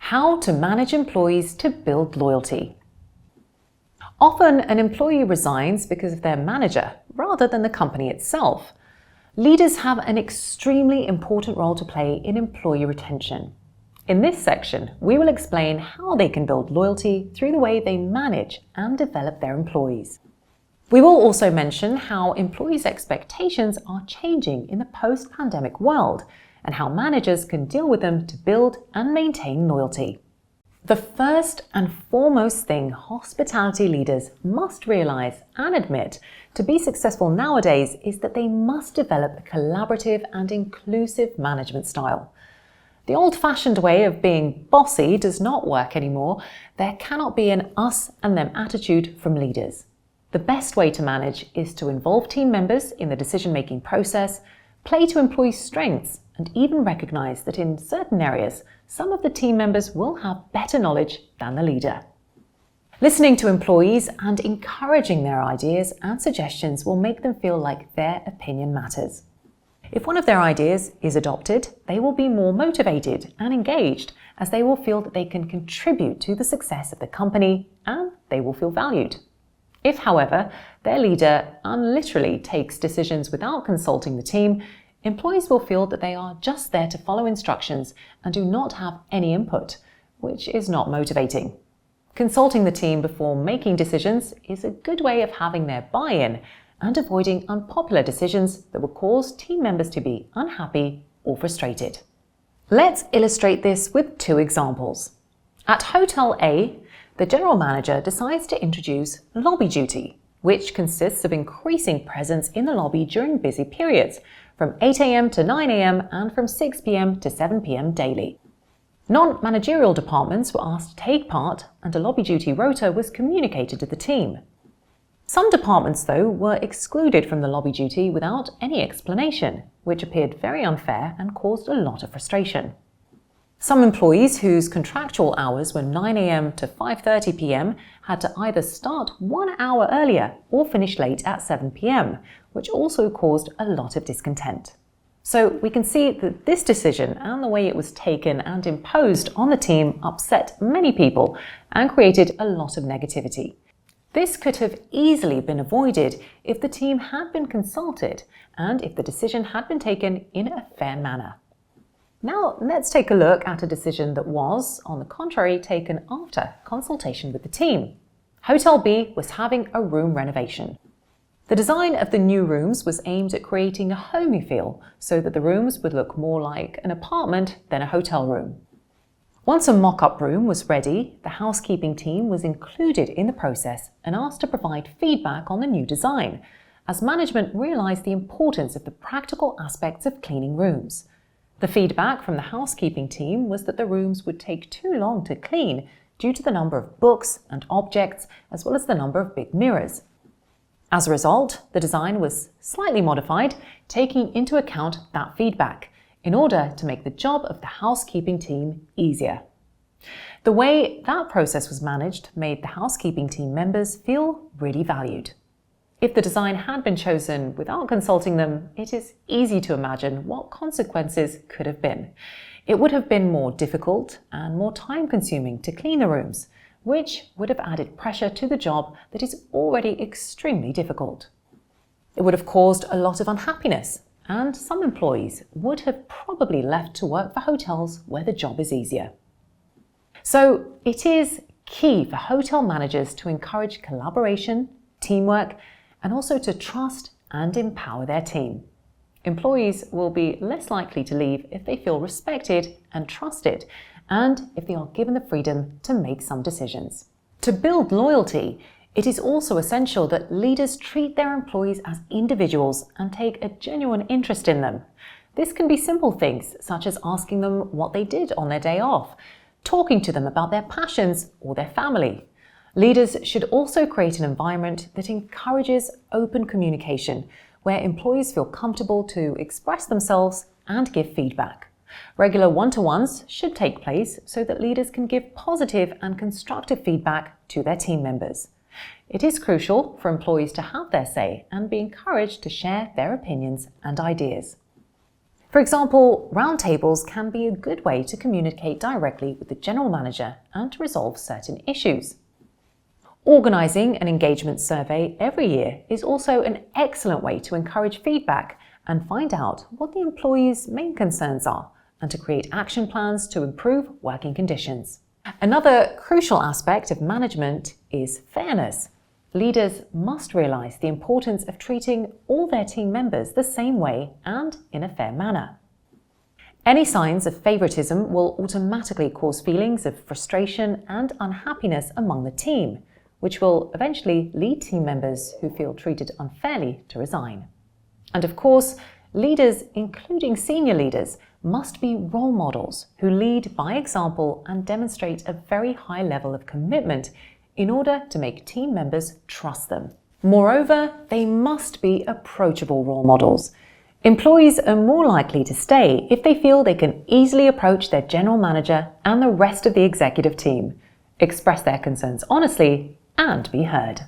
How to manage employees to build loyalty. Often, an employee resigns because of their manager rather than the company itself. Leaders have an extremely important role to play in employee retention. In this section, we will explain how they can build loyalty through the way they manage and develop their employees. We will also mention how employees' expectations are changing in the post-pandemic world and how managers can deal with them to build and maintain loyalty. The first and foremost thing hospitality leaders must realize and admit to be successful nowadays is that they must develop a collaborative and inclusive management style. The old-fashioned way of being bossy does not work anymore. There cannot be an us and them attitude from leaders. The best way to manage is to involve team members in the decision-making process, play to employees' strengths, and even recognize that in certain areas, some of the team members will have better knowledge than the leader. Listening to employees and encouraging their ideas and suggestions will make them feel like their opinion matters. If one of their ideas is adopted, they will be more motivated and engaged, as they will feel that they can contribute to the success of the company and they will feel valued. If, however, their leader literally takes decisions without consulting the team, employees will feel that they are just there to follow instructions and do not have any input, which is not motivating. Consulting the team before making decisions is a good way of having their buy-in and avoiding unpopular decisions that will cause team members to be unhappy or frustrated. Let's illustrate this with two examples. At Hotel A, the general manager decides to introduce lobby duty, which consists of increasing presence in the lobby during busy periods, from 8 a.m. to 9 a.m. and from 6 p.m. to 7 p.m. daily. Non-managerial departments were asked to take part, and a lobby duty rota was communicated to the team. Some departments, though, were excluded from the lobby duty without any explanation, which appeared very unfair and caused a lot of frustration. Some employees whose contractual hours were 9 a.m. to 5:30 p.m. had to either start 1 hour earlier or finish late at 7 p.m., which also caused a lot of discontent. So we can see that this decision and the way it was taken and imposed on the team upset many people and created a lot of negativity. This could have easily been avoided if the team had been consulted and if the decision had been taken in a fair manner. Now let's take a look at a decision that was, on the contrary, taken after consultation with the team. Hotel B was having a room renovation. The design of the new rooms was aimed at creating a homey feel so that the rooms would look more like an apartment than a hotel room. Once a mock-up room was ready, the housekeeping team was included in the process and asked to provide feedback on the new design, as management realized the importance of the practical aspects of cleaning rooms. The feedback from the housekeeping team was that the rooms would take too long to clean due to the number of books and objects, as well as the number of big mirrors. As a result, the design was slightly modified, taking into account that feedback, in order to make the job of the housekeeping team easier. The way that process was managed made the housekeeping team members feel really valued. If the design had been chosen without consulting them, it is easy to imagine what consequences could have been. It would have been more difficult and more time-consuming to clean the rooms, which would have added pressure to the job that is already extremely difficult. It would have caused a lot of unhappiness, and some employees would have probably left to work for hotels where the job is easier. So it is key for hotel managers to encourage collaboration, teamwork, and also to trust and empower their team. Employees will be less likely to leave if they feel respected and trusted, and if they are given the freedom to make some decisions. To build loyalty, it is also essential that leaders treat their employees as individuals and take a genuine interest in them. This can be simple things, such as asking them what they did on their day off, talking to them about their passions or their family. Leaders should also create an environment that encourages open communication, where employees feel comfortable to express themselves and give feedback. Regular one-to-ones should take place so that leaders can give positive and constructive feedback to their team members. It is crucial for employees to have their say and be encouraged to share their opinions and ideas. For example, roundtables can be a good way to communicate directly with the general manager and to resolve certain issues. Organising an engagement survey every year is also an excellent way to encourage feedback and find out what the employees' main concerns are, and to create action plans to improve working conditions. Another crucial aspect of management is fairness. Leaders must realise the importance of treating all their team members the same way and in a fair manner. Any signs of favouritism will automatically cause feelings of frustration and unhappiness among the team, which will eventually lead team members who feel treated unfairly to resign. And of course, leaders, including senior leaders, must be role models who lead by example and demonstrate a very high level of commitment in order to make team members trust them. Moreover, they must be approachable role models. Employees are more likely to stay if they feel they can easily approach their general manager and the rest of the executive team, express their concerns honestly, and be heard.